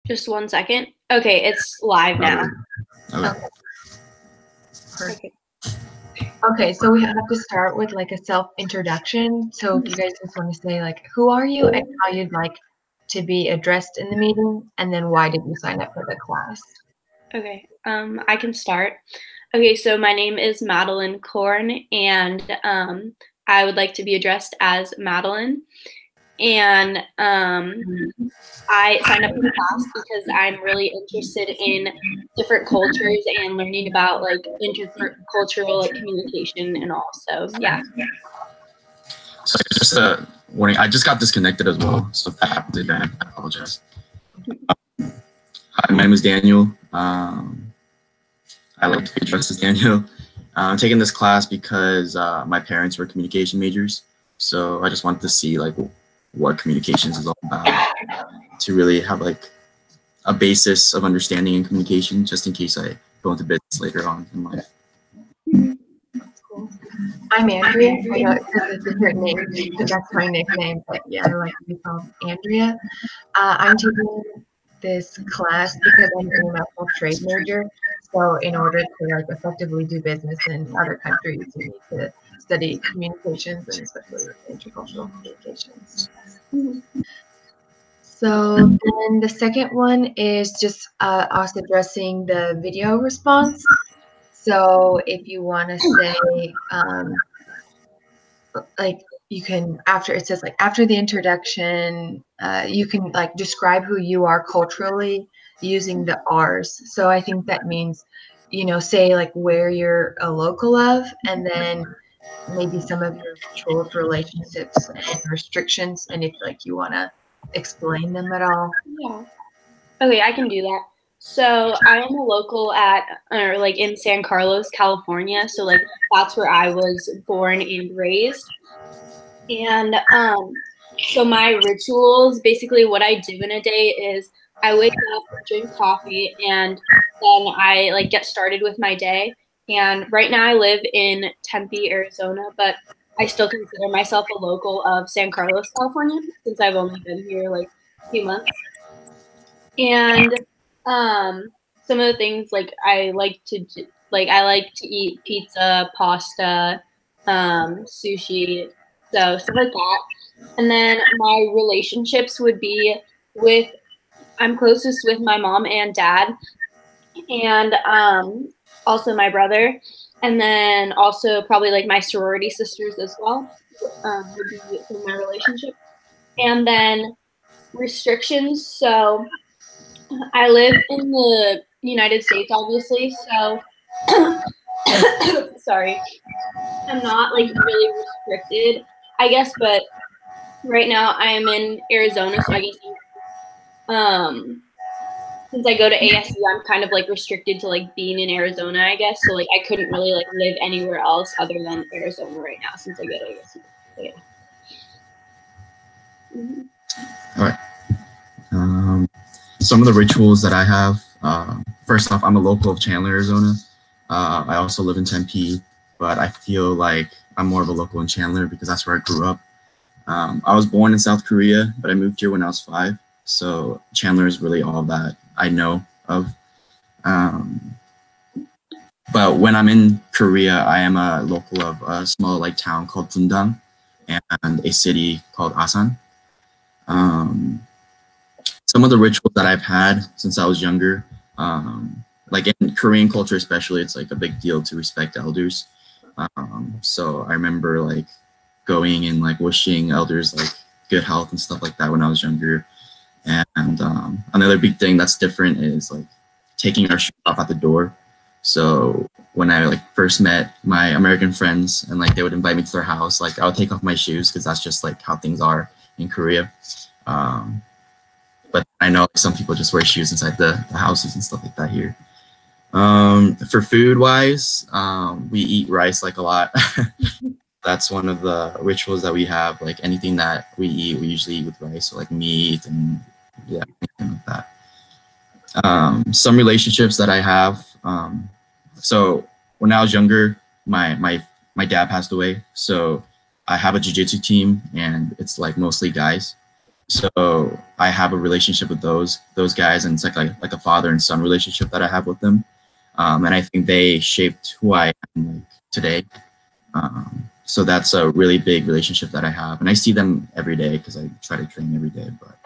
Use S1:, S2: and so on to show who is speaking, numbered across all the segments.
S1: Just 1 second. Okay, it's live now.
S2: Okay.
S3: Perfect. Okay, so we have to start with like a self-introduction. So if you guys just want to say like, who are you and how you'd like to be addressed in the meeting, and then why did you sign up for the class?
S1: Okay, I can start. Okay, so my name is Madeline Korn, and I would like to be addressed as Madeline. And I signed up for the class because I'm really interested in different cultures and learning about like intercultural like communication and all. So yeah.
S2: So just a warning, I just got disconnected as well, so if that happens again, I apologize. Hi, my name is Daniel. I like to be addressed as Daniel. I'm taking this class because my parents were communication majors, so I just wanted to see like what communications is all about, to really have like a basis of understanding in communication, just in case I go into business later on in life.
S3: Cool. I'm Andrea. I know it says a different name, but that's my nickname. But yeah, I like to be called Andrea. I'm taking this class because I'm an international trade major. So in order to like effectively do business in other countries, you need to study communications and especially intercultural communications. So then the second one is just us addressing the video response. So if you want to say, like you can, after it says like after the introduction, you can like describe who you are culturally using the R's. So I think that means, you know, say like where you're a local of, and then maybe some of your cultural relationships and restrictions, and if like you want to explain them at all.
S1: Yeah. Okay, I can do that. So I am a local at like in San Carlos, California. So like that's where I was born and raised. And so my rituals, basically what I do in a day is I wake up, drink coffee, and then I like get started with my day. And right now I live in Tempe, Arizona, but I still consider myself a local of San Carlos, California, since I've only been here like a few months. And some of the things like I like to eat pizza, pasta, sushi, so stuff like that. And then my relationships would be with I'm closest with my mom and dad, and also my brother, and then also probably like my sorority sisters as well would be in my relationship. And then restrictions. So I live in the United States, obviously, so sorry, I'm not like really restricted, I guess, but right now I am in Arizona, so I guess since I go to ASU, I'm kind of like restricted to like being in Arizona, I guess. So like I couldn't really like live anywhere else other than Arizona right now since I go to ASU. So, yeah.
S2: All right. Some of the rituals that I have. First off, I'm a local of Chandler, Arizona. I also live in Tempe, but I feel like I'm more of a local in Chandler because that's where I grew up. I was born in South Korea, but I moved here when I was 5. So Chandler is really all that I know of. But when I'm in Korea, I am a local of a small like town called Bundang and a city called Asan. Some of the rituals that I've had since I was younger, like in Korean culture especially, it's like a big deal to respect elders. So I remember like going and like wishing elders like good health and stuff like that when I was younger. And another big thing that's different is like taking our shoes off at the door. So when I like first met my American friends and like they would invite me to their house, like I would take off my shoes because that's just like how things are in Korea. But I know some people just wear shoes inside the houses and stuff like that here. For food wise, we eat rice like a lot. That's one of the rituals that we have. Like anything that we eat, we usually eat with rice, so like meat and yeah, anything like that. Some relationships that I have. So when I was younger, my dad passed away. So I have a jiu-jitsu team and it's like mostly guys. So I have a relationship with those guys, and it's like a father and son relationship that I have with them. And I think they shaped who I am like today. So that's a really big relationship that I have, and I see them every day because I try to train every day. But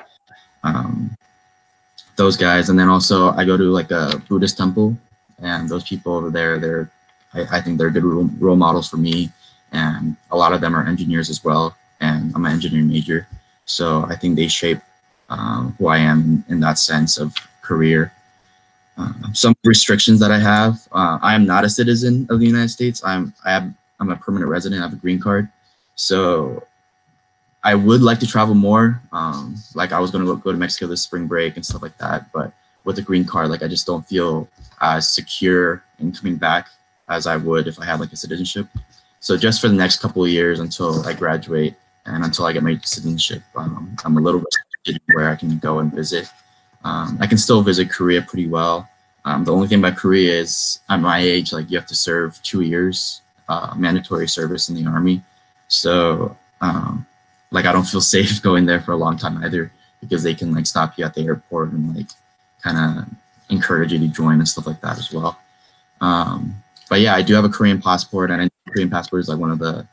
S2: those guys, and then also I go to like a Buddhist temple, and those people over there, I think they're good role models for me, and a lot of them are engineers as well, and I'm an engineering major, so I think they shape who I am in that sense of career. Some restrictions that I have, I am not a citizen of the United States. I'm a permanent resident. I have a green card, so I would like to travel more. Like I was going to go to Mexico this spring break and stuff like that, but with a green card, like I just don't feel as secure in coming back as I would if I had like a citizenship. So just for the next couple of years until I graduate and until I get my citizenship, I'm a little restricted where I can go and visit. I can still visit Korea pretty well. The only thing about Korea is at my age, like you have to serve 2 years mandatory service in the army. So like I don't feel safe going there for a long time either, because they can like stop you at the airport and like kind of encourage you to join and stuff like that as well. But yeah, I do have a Korean passport, and I know Korean passport is like one of the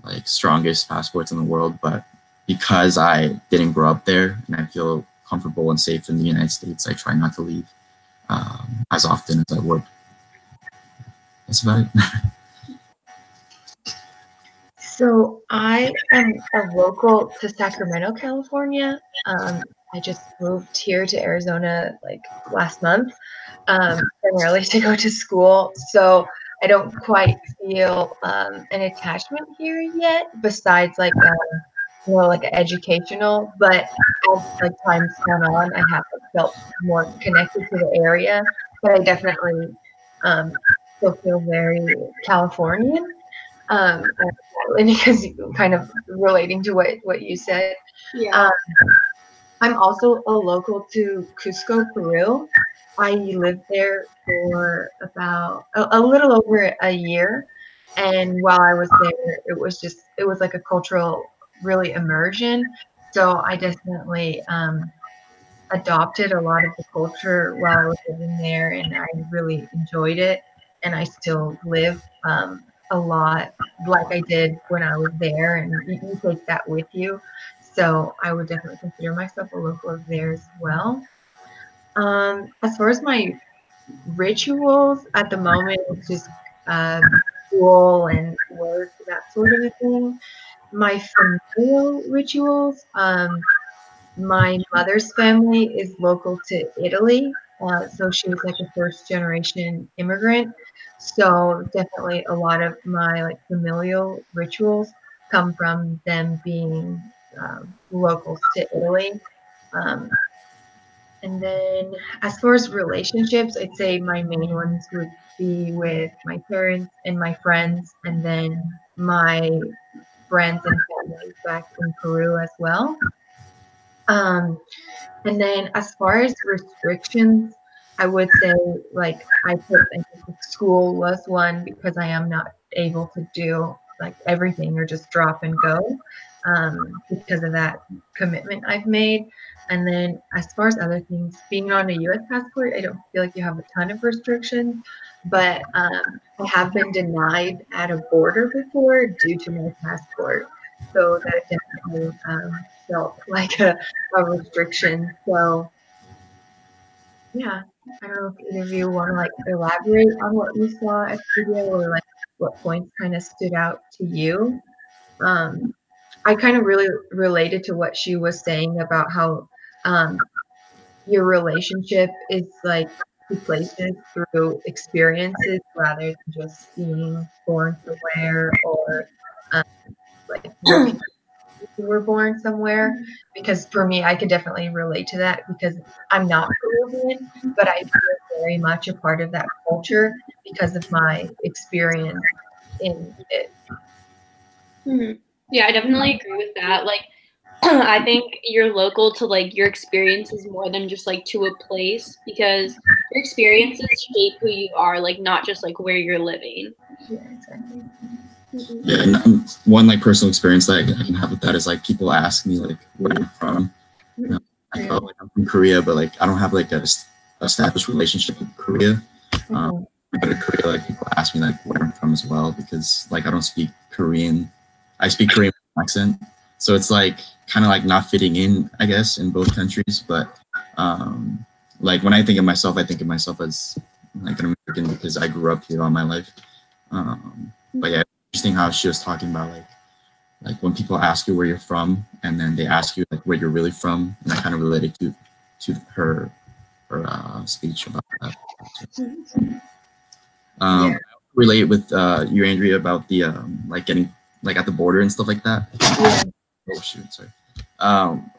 S2: like strongest passports in the world. But because I didn't grow up there and I feel comfortable and safe in the United States, I try not to leave as often as I would. That's about it.
S3: So I am a local to Sacramento, California. I just moved here to Arizona like last month, primarily to go to school. So I don't quite feel an attachment here yet, besides like like educational. But as like time's gone on, I have felt more connected to the area. But I definitely still feel very Californian. Because kind of relating to what you said.
S1: Yeah.
S3: I'm also a local to Cusco, Peru. I lived there for about a little over a year, and while I was there, it was like a cultural really immersion. So I definitely adopted a lot of the culture while I was living there, and I really enjoyed it. And I still live a lot like I did when I was there, and you take that with you. So I would definitely consider myself a local of there as well. As far as my rituals at the moment, it's just school and work, that sort of a thing. My familial rituals, my mother's family is local to Italy, so she was like a first generation immigrant. So definitely a lot of my like familial rituals come from them being locals to Italy. Um, and then as far as relationships, I'd say my main ones would be with my parents and my friends, and then my friends and family back in Peru as well. Um, and then as far as restrictions, I would say like I put I think school was one because I am not able to do like everything or just drop and go because of that commitment I've made. And then as far as other things, being on a U.S. passport, I don't feel like you have a ton of restrictions, but I have been denied at a border before due to my passport. So that definitely felt like a restriction. So yeah, I don't know if either of you want to like elaborate on what you saw at the video or like what points kind of stood out to you. I kind of really related to what she was saying about how um, your relationship is like two places through experiences rather than just being born somewhere or um, like looking you were born somewhere, because for me I could definitely relate to that because I'm not Peruvian, but I feel very much a part of that culture because of my experience in it.
S1: Yeah, I definitely agree with that. Like, I think you're local to like your experiences more than just like to a place, because your experiences shape who you are, like not just like where you're living.
S3: Yeah, exactly.
S2: Yeah, and one like personal experience that I can have with that is like people ask me like where I'm from, You know, I felt like I'm from Korea, but like I don't have like a established relationship with Korea. When I go to Korea, like people ask me like where I'm from as well, because like I don't speak Korean. I speak Korean with an accent, so it's like kind of like not fitting in, I guess, in both countries. But like when I think of myself, I think of myself as like an American because I grew up here all my life. But yeah, interesting how she was talking about like when people ask you where you're from, and then they ask you like where you're really from, and I kind of related to her speech about that. I relate with you, Andrea, about the like getting like at the border and stuff like that.
S3: Yeah.
S2: Oh shoot, sorry.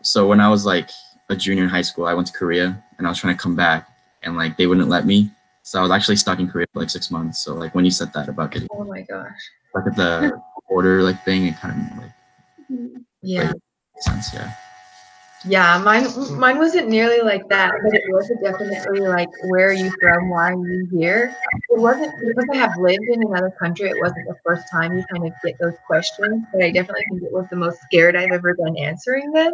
S2: So when I was like a junior in high school, I went to Korea and I was trying to come back, and like they wouldn't let me. So I was actually stuck in Korea for like 6 months. So like when you said that about getting
S3: Oh my gosh.
S2: stuck at the border like thing, it kind of like
S3: Yeah.
S2: makes sense. Yeah.
S3: Yeah, mine wasn't nearly like that, but it was definitely like, where are you from? Why are you here? It wasn't because I have lived in another country. It wasn't the first time you kind of get those questions, but I definitely think it was the most scared I've ever been answering them.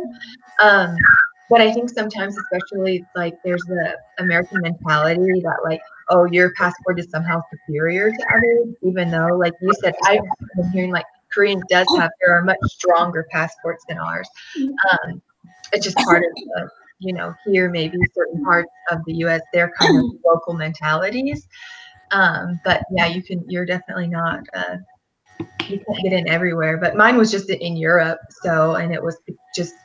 S3: But I think sometimes, especially like there's the American mentality that like, oh, your passport is somehow superior to others, even though, like you said, I've been hearing like Koreans there are much stronger passports than ours. It's just part of the, here maybe certain parts of the U.S. they're kind of local mentalities. But yeah, you're definitely not, you can't get in everywhere. But mine was just in Europe, and it was just,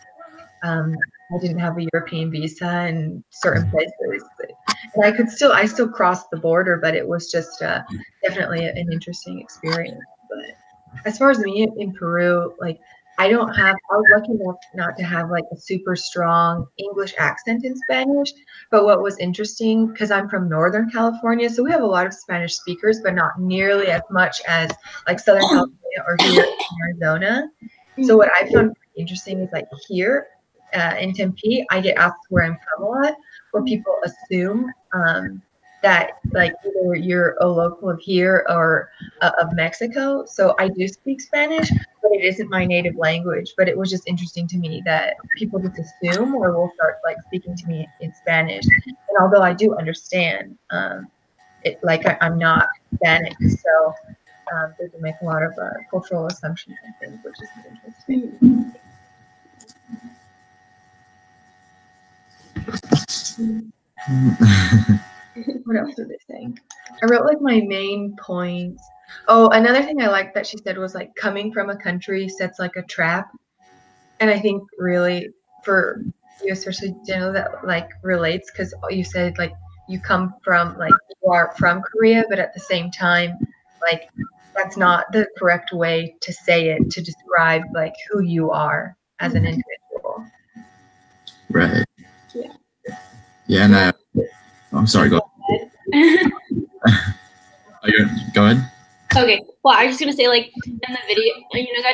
S3: I didn't have a European visa in certain places. And I still crossed the border, but it was just definitely an interesting experience. But as far as me in Peru, like, I was lucky enough not to have like a super strong English accent in Spanish. But what was interesting, because I'm from Northern California, so we have a lot of Spanish speakers, but not nearly as much as like Southern California or here in Arizona. So what I found interesting is like here in Tempe, I get asked where I'm from a lot, where people assume that like either you're a local of here or of Mexico. So I do speak Spanish, but it isn't my native language. But it was just interesting to me that people just assume or will start like speaking to me in Spanish. And although I do understand, I'm not Hispanic, so they can make a lot of cultural assumptions and things, which is interesting. What else did they say? I wrote like my main points. Oh, another thing I liked that she said was like, coming from a country sets like a trap. And I think really for you, especially Jenna, that like relates, because you said like you come from, like, you are from Korea, but at the same time, like, that's not the correct way to say it to describe like who you are as an individual.
S2: Right.
S1: Yeah.
S2: Yeah, and I'm sorry. Go ahead. Go ahead.
S1: Okay. Well, I was just gonna say, like, in the video,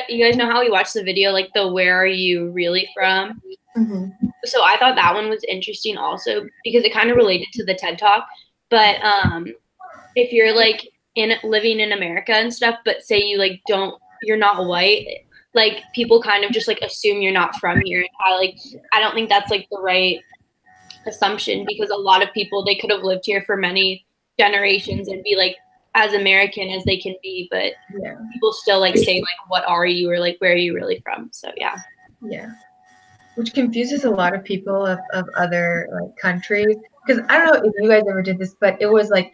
S1: you guys know how we watched the video, like the "Where are you really from?"
S3: Mm-hmm.
S1: So I thought that one was interesting also because it kind of related to the TED Talk. But if you're like living in America and stuff, but say you like you're not white, like people kind of just like assume you're not from here. And I don't think that's like the right assumption, because a lot of people, they could have lived here for many generations and be like as American as they can be, but people still like say like, what are you, or like, where are you really from? So yeah,
S3: which confuses a lot of people of other like countries, because I don't know if you guys ever did this, but it was like,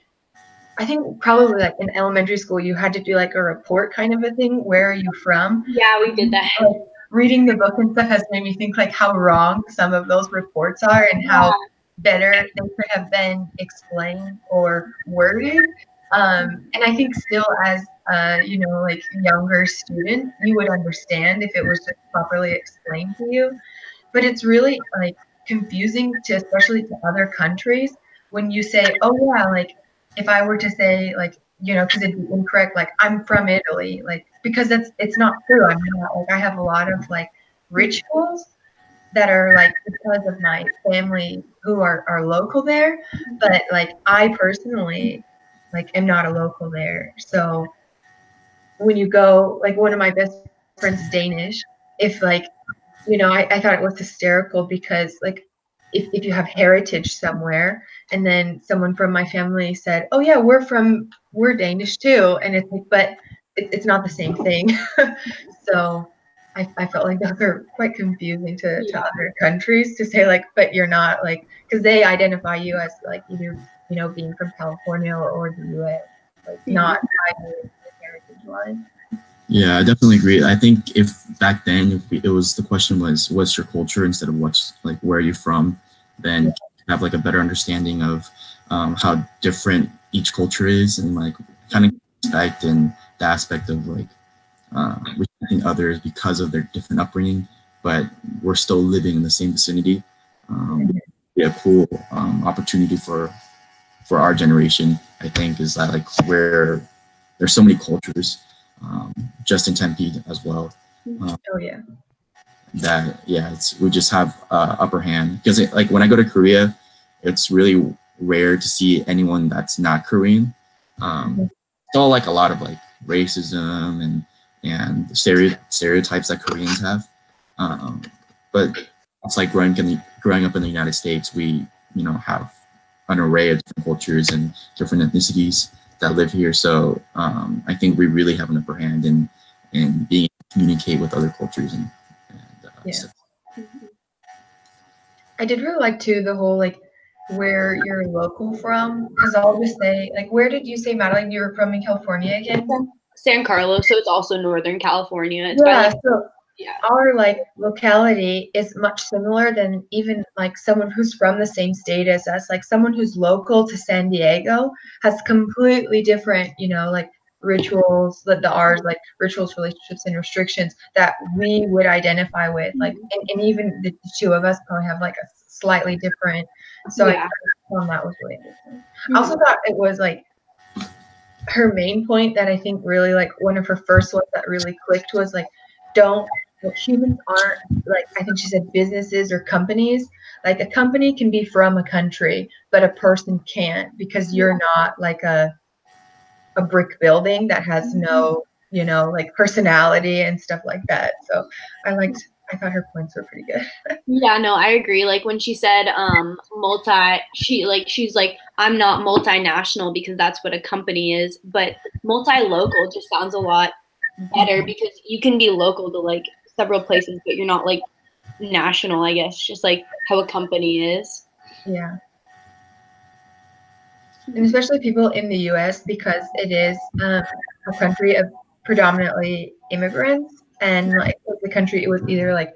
S3: I think probably like in elementary school you had to do like a report kind of a thing, where are you from?
S1: Yeah, we did that.
S3: Like, reading the book and stuff has made me think like how wrong some of those reports are, and how better they could have been explained or worded. And I think still as like younger student, you would understand if it was just properly explained to you. But it's really like confusing especially to other countries, when you say, oh yeah, like if I were to say like, because it'd be incorrect, like I'm from Italy, like, because it's not true. I'm not, like, I have a lot of like rituals that are like because of my family who are local there, but like I personally like am not a local there. So when you go, like, one of my best friends is Danish, if like you know, I thought it was hysterical because like if you have heritage somewhere and then someone from my family said, oh yeah, we're Danish too. And it's like, but it's not the same thing. So I felt like those are quite confusing to other countries to say like, but you're not like, because they identify you as like either, you know, being from California or the US, like not by the heritage line.
S2: Yeah, I definitely agree. I think if back then it was the question was what's your culture instead of what's like where are you from, then have like a better understanding of how different each culture is and like kind of respect and the aspect of like respecting others because of their different upbringing, but we're still living in the same vicinity. Yeah, cool opportunity for our generation. I think is that like where there's so many cultures. Just in Tempe as well.
S3: Oh yeah.
S2: That we just have upper hand because like when I go to Korea, it's really rare to see anyone that's not Korean. Still like a lot of like racism and stereotypes that Koreans have. But it's like growing up in the United States, we have an array of different cultures and different ethnicities that live here. So I think we really have an upper hand in being able to communicate with other cultures and stuff.
S3: I did really like too the whole like where you're local from, because I'll just say like, where did you say, Madeline, you were from in California again?
S1: San Carlos, so it's also Northern California. It's
S3: our like locality is much similar than even like someone who's from the same state as us. Like someone who's local to San Diego has completely different, like rituals that ours, like rituals, relationships, and restrictions that we would identify with. Like, and even the two of us probably have like a slightly different. So I found that was really interesting. I also thought it was like her main point that I think really like one of her first ones that really clicked was like, humans aren't like, I think she said businesses or companies. Like a company can be from a country, but a person can't, because you're not like a brick building that has no, like personality and stuff like that. So I thought her points were pretty good.
S1: Yeah, no, I agree. Like when she said she's like, I'm not multinational because that's what a company is, but multi-local just sounds a lot better because you can be local to like several places, but you're not like national, I guess, just like how a company is.
S3: Yeah. And especially people in the US, because it is a country of predominantly immigrants, and like the country, it was either like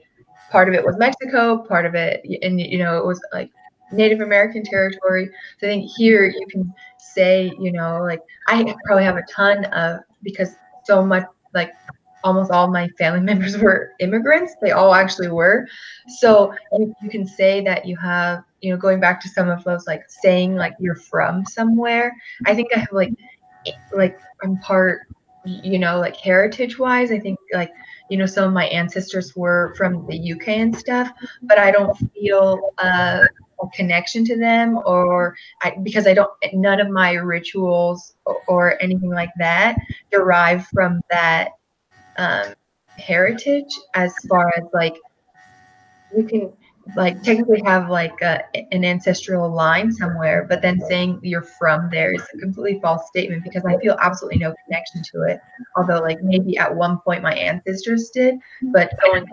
S3: part of it was Mexico, part of it, and it was like Native American territory. So I think here you can say, like I probably have a ton of, because so much, like almost all my family members were immigrants. They all actually were. So you can say that you have, going back to some of those, like saying like you're from somewhere. I think I have like I'm part, like heritage wise, I think like, some of my ancestors were from the UK and stuff, but I don't feel a connection to them, because none of my rituals or anything like that derive from that heritage, as far as like you can like technically have like an ancestral line somewhere, but then saying you're from there is a completely false statement, because I feel absolutely no connection to it. Although like maybe at one point my ancestors did, but going on,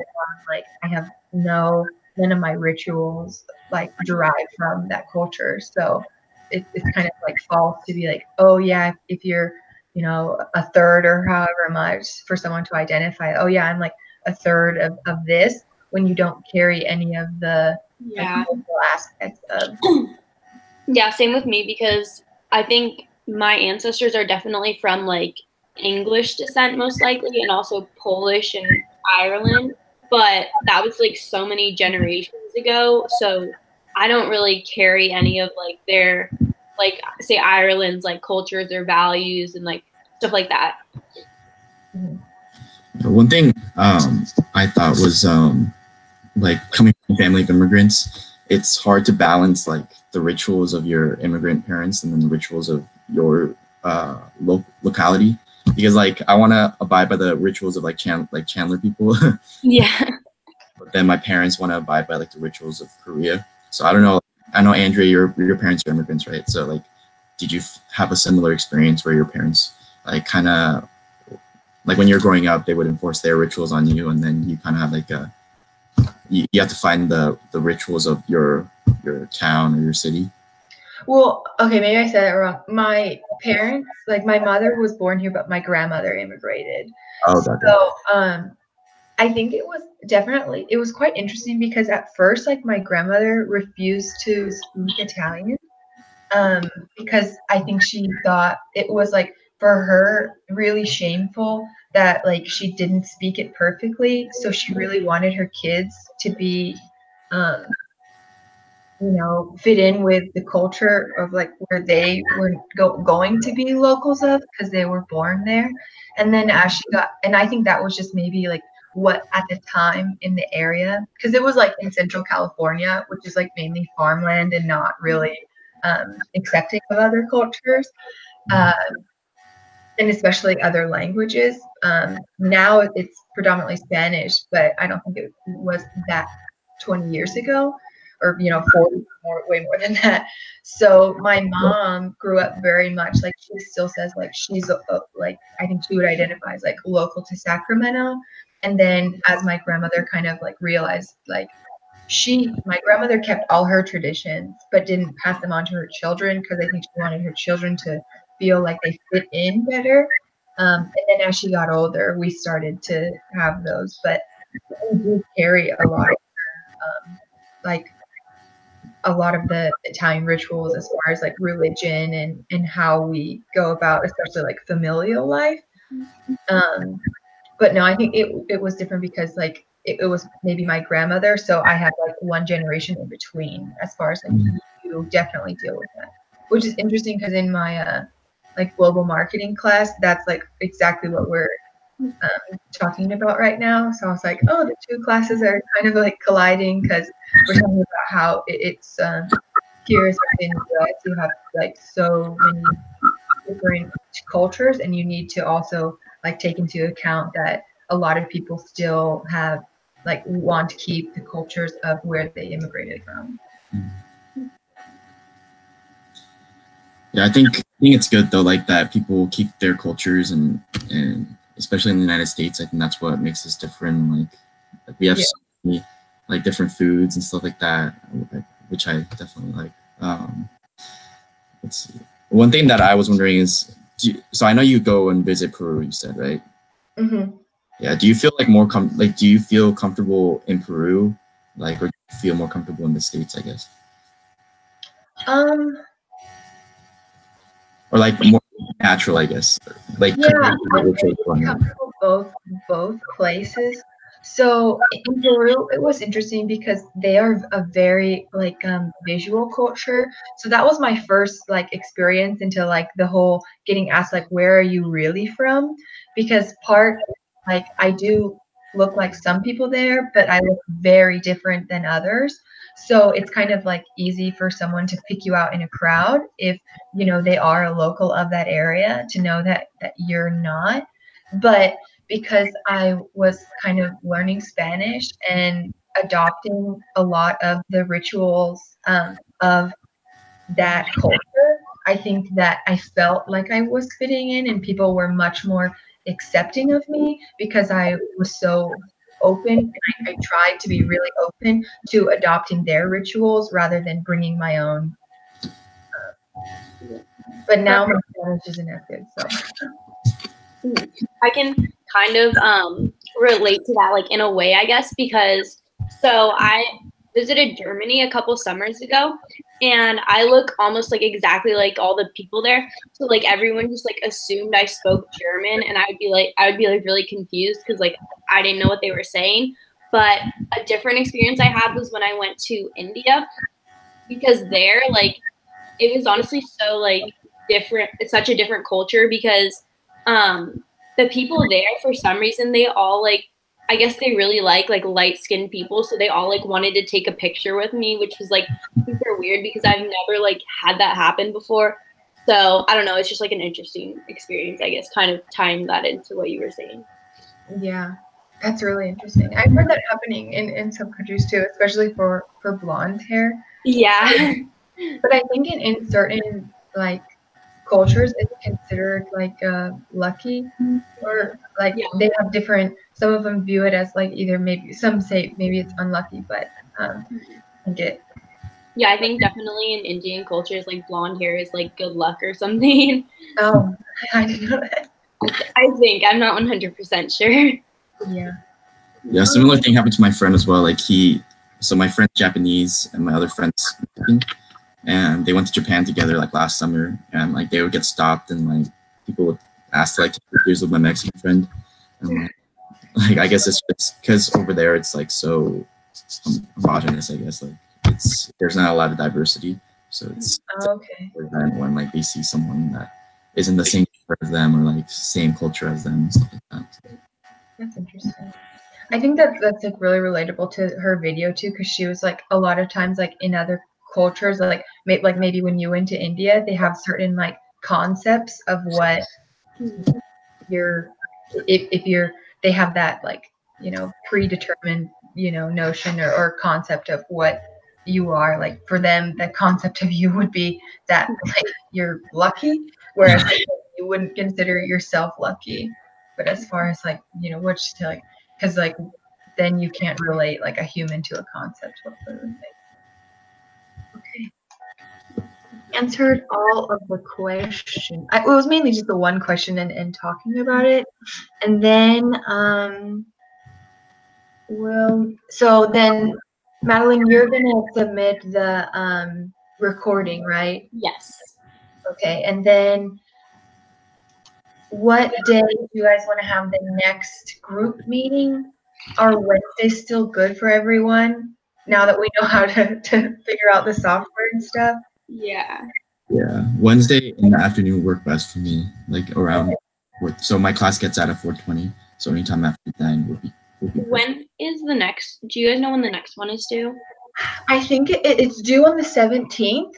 S3: like I have none of my rituals like derive from that culture. So it's kind of like false to be like, oh yeah, if you're a third or however much, for someone to identify, oh yeah, I'm like a third of this, when you don't carry any of the aspects of.
S1: Yeah, same with me, because I think my ancestors are definitely from like English descent most likely, and also Polish and Ireland, but that was like so many generations ago, so I don't really carry any of like their, like say Ireland's like cultures or values and like stuff like that.
S2: One thing I thought was like coming from a family of immigrants, it's hard to balance like the rituals of your immigrant parents and then the rituals of your locality, because like I want to abide by the rituals of like Chandler people.
S1: Yeah.
S2: but then my parents want to abide by like the rituals of Korea. So I don't know. I know Andrea, your parents are immigrants, right? So like, did you have a similar experience where your parents like kind of like when you're growing up, they would enforce their rituals on you, and then you kind of have like you have to find the rituals of your town or your city?
S3: Well, okay, maybe I said it wrong. My parents, like my mother was born here, but my grandmother immigrated.
S2: Oh, got it.
S3: So, I think it was quite interesting because at first, like my grandmother refused to speak Italian, because I think she thought it was like for her really shameful that like she didn't speak it perfectly. So she really wanted her kids to be, um, fit in with the culture of like where they were going to be locals of because they were born there. And then as she got, and I think that was just maybe like what at the time in the area, because it was like in Central California, which is like mainly farmland and not really accepting of other cultures, uh, and especially other languages. Now it's predominantly Spanish, but I don't think it was that 20 years ago, or 40, way more than that. So my mom grew up very much like she still says like she's like I think she would identify as like local to Sacramento. And then as my grandmother kind of like realized like my grandmother kept all her traditions but didn't pass them on to her children because I think she wanted her children to feel like they fit in better. And then as she got older, we started to have those, but we do carry a lot of like a lot of the Italian rituals as far as like religion and how we go about, especially like familial life. But no, I think it was different because like it was maybe my grandmother, so I had like one generation in between as far as like you definitely deal with that, which is interesting because in my like global marketing class, that's like exactly what we're talking about right now. So I was like, oh, the two classes are kind of like colliding because we're talking about how it's curious in the US you have like so many different cultures, and you need to also like take into account that a lot of people still have like want to keep the cultures of where they immigrated from.
S2: Yeah, I think it's good though, like that people keep their cultures and especially in the United States, I think that's what makes us different. Like we have so many like different foods and stuff like that, which I definitely like. Let's see. One thing that I was wondering is, so I know you go and visit Peru, you said, right?
S3: Mm-hmm.
S2: Yeah. Do you feel like more do you feel comfortable in Peru, like, or do you feel more comfortable in the States, I guess? Or like more natural, I guess. Like
S3: I'm comfortable both places. So in Peru, it was interesting because they are a very like visual culture. So that was my first like experience into like the whole getting asked like where are you really from? Because like I do look like some people there, but I look very different than others. So it's kind of like easy for someone to pick you out in a crowd if they are a local of that area, to know that you're not. But because I was kind of learning Spanish and adopting a lot of the rituals of that culture, I think that I felt like I was fitting in and people were much more accepting of me because I was so open, and I tried to be really open to adopting their rituals rather than bringing my own. But now my Spanish isn't as good, so.
S1: I can kind of relate to that, like in a way, I guess, because so I visited Germany a couple summers ago, and I look almost like exactly like all the people there. So like everyone just like assumed I spoke German, and I would be like really confused because like I didn't know what they were saying. But a different experience I had was when I went to India, because there like it was honestly so like different. It's such a different culture because the people there, for some reason, they all like, I guess they really like light skinned people. So they all like wanted to take a picture with me, which was like super weird because I've never like had that happen before. So I don't know. It's just like an interesting experience, I guess, kind of tying that into what you were saying.
S3: Yeah. That's really interesting. I've heard that happening in some countries too, especially for blonde hair.
S1: Yeah.
S3: But I think in certain like cultures, it's considered like lucky, or like
S1: Yeah.
S3: they have different. Some of them view it as like either maybe some say maybe it's unlucky, but I think it.
S1: Yeah, I think definitely in Indian cultures, like blonde hair is like good luck or something.
S3: Oh, I didn't know that.
S1: I think I'm not 100% sure.
S3: Yeah.
S2: Yeah, similar thing happened to my friend as well. Like so my friend's Japanese and my other friend's Mexican, and they went to Japan together like last summer, and like they would get stopped and like people would ask to like take pictures with my Mexican friend, and like I guess it's just because over there it's like so homogenous. I guess like there's not a lot of diversity, so it's
S3: Okay.
S2: for them when like they see someone that isn't the same culture as them or like same culture as them and stuff like that.
S3: That's interesting. I think that's like really relatable to her video too, because she was like a lot of times like in other cultures, like maybe when you went to India, they have certain like concepts of what you're if you're they have that like predetermined notion or concept of what you are. Like for them, the concept of you would be that like you're lucky, whereas you wouldn't consider yourself lucky. But as far as like what you say, like because like then you can't relate like a human to a concept. Okay. Answered all of the question. It was mainly just the one question and talking about it. And then so then Madeline, you're gonna submit the recording, right?
S1: Yes.
S3: Okay, and then what day do you guys want to have the next group meeting? Are Wednesdays still good for everyone now that we know how to figure out the software and stuff?
S1: Yeah.
S2: Yeah, Wednesday in the afternoon work best for me, like around. So my class gets out at 4:20, so anytime after 9 would be.
S1: When is the next? Do you guys know when the next one is due?
S3: I think it's due on the 17th.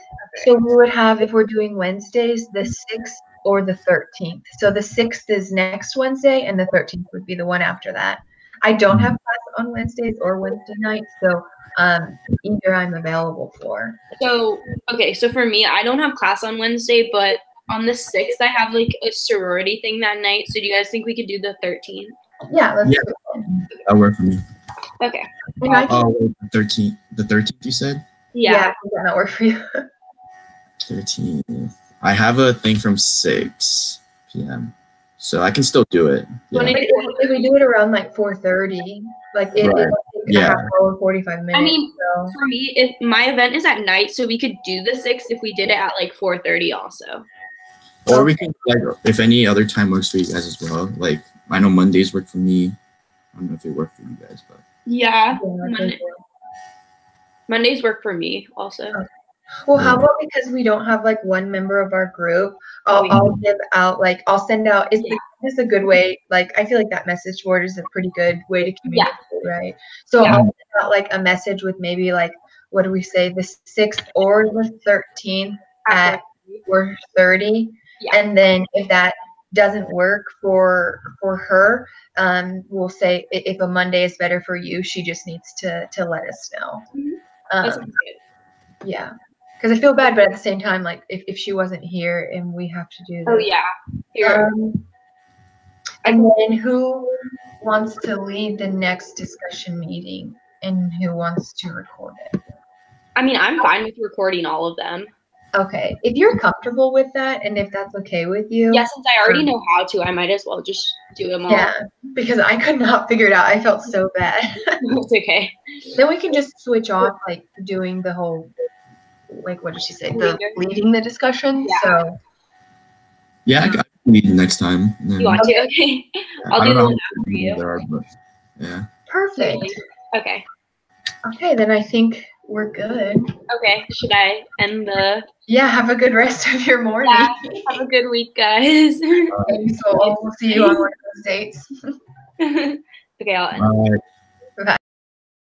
S3: So we would have, if we're doing Wednesdays, the 6th or the 13th. So the 6th is next Wednesday, and the 13th would be the one after that. I don't have class on Wednesdays or Wednesday nights, so either I'm available for.
S1: So, okay, so for me, I don't have class on Wednesday, but on the 6th, I have like a sorority thing that night. So do you guys think we could do the 13th?
S3: Yeah, let's do
S2: it. That worked for me.
S1: Okay.
S2: The 13th. The 13th, you said?
S3: Yeah, that work for you.
S2: 13th. I have a thing from 6 p.m. So I can still do it.
S3: Yeah. If we do it around like 4:30, like it
S2: right.
S3: a half hour, 45 minutes.
S1: I mean, for me, if my event is at night, so we could do the 6th if we did it at like 4:30 also.
S2: Or we can, like, if any other time works for you guys as well. Like, I know Mondays work for me. I don't know if it worked for you guys, but.
S1: Yeah. Mondays work for me also.
S3: Okay. Well, how about because we don't have like one member of our group, I'll give out like I'll send out. Is this a good way? Like I feel like that message board is a pretty good way to communicate, right? So I'll send out like a message with maybe like what do we say, the 6th or the 13th at 4:30, and then if that doesn't work for her, we'll say if a Monday is better for you, she just needs to let us know. Yeah. Because I feel bad, but at the same time, like if she wasn't here and we have to do that.
S1: Oh yeah. Here.
S3: And then who wants to lead the next discussion meeting and who wants to record it?
S1: I mean, I'm fine with recording all of them.
S3: Okay. If you're comfortable with that and if that's okay with you.
S1: Yeah, since I already know how to, I might as well just do them all.
S3: Yeah, because I could not figure it out. I felt so bad.
S1: It's okay.
S3: Then we can just switch off like doing the whole, like what did she say? Leading the discussion. Yeah. So.
S2: Yeah, I can lead next time.
S1: You want to? Okay. I'll do the one for you.
S2: Yeah.
S3: Perfect.
S1: Okay.
S3: Okay, then I think we're good.
S1: Okay. Should I end the?
S3: Yeah. Have a good rest of your morning.
S1: Yeah, have a good week, guys.
S3: So we'll see you on one of those dates.
S1: Okay, I'll end.
S2: Bye.